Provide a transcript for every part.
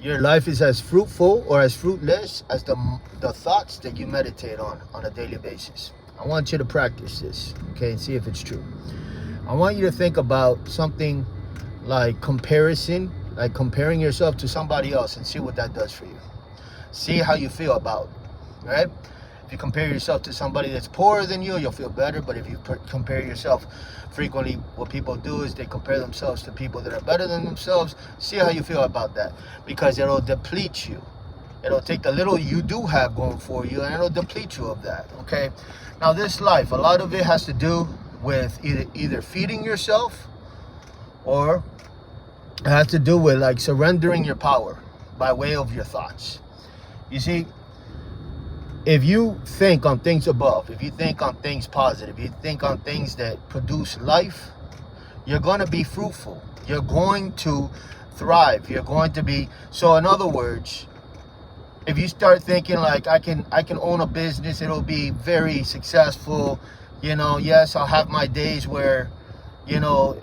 Your life is as fruitful or as fruitless as the thoughts that you meditate on a daily basis. I want you to practice this, okay, and see if it's true. I want you to think about something like comparison, like comparing yourself to somebody else, and see what that does for you. See how you feel about it, right? If you compare yourself to somebody that's poorer than you, you'll feel better. But if you compare yourself, frequently what people do is they compare themselves to people that are better than themselves. See how you feel about that, because it'll deplete you. It'll take the little you do have going for you, and it'll deplete you of that, okay? Now, this life, a lot of it has to do with either feeding yourself, or it has to do with like surrendering your power by way of your thoughts. You see, if you think on things above, if you think on things positive, you think on things that produce life, you're going to be fruitful. You're going to thrive. You're going to be, so in other words, if you start thinking like I can own a business, it'll be very successful, you know, yes, I'll have my days where, you know,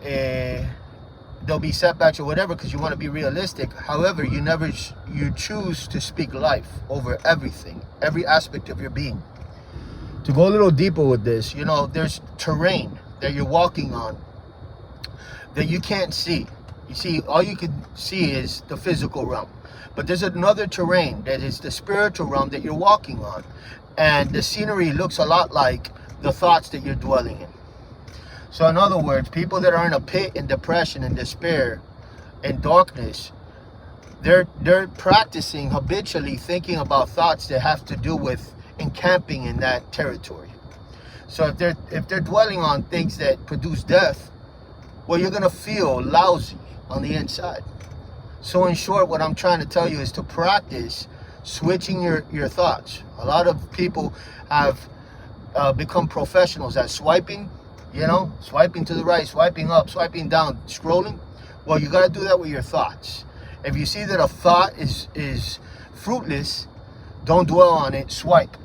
there'll be setbacks or whatever, because you want to be realistic. However, you choose to speak life over everything, every aspect of your being. To go a little deeper with this, you know, there's terrain that you're walking on that you can't see. You see, all you can see is the physical realm. But there's another terrain that is the spiritual realm that you're walking on. And the scenery looks a lot like the thoughts that you're dwelling in. So in other words, people that are in a pit, in depression, in despair, in darkness, they're practicing habitually thinking about thoughts that have to do with encamping in that territory. So if they're dwelling on things that produce death, well, you're gonna feel lousy on the inside. So in short, what I'm trying to tell you is to practice switching your thoughts. A lot of people have become professionals at swiping, you know, swiping to the right, swiping up, swiping down, scrolling. Well, you got to do that with your thoughts. If you see that a thought is fruitless, don't dwell on it, swipe.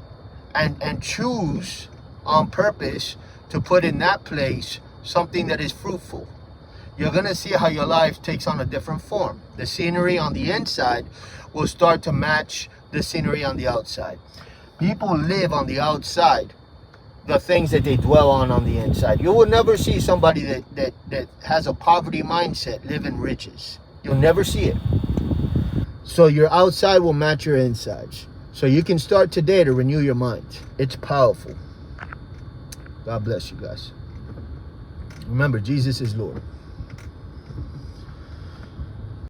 And choose on purpose to put in that place something that is fruitful. You're going to see how your life takes on a different form. The scenery on the inside will start to match the scenery on the outside. People live on the outside the things that they dwell on the inside. You will never see somebody that has a poverty mindset live in riches. You'll never see it. So your outside will match your insides. So you can start today to renew your mind. It's powerful. God bless you guys. Remember, Jesus is Lord.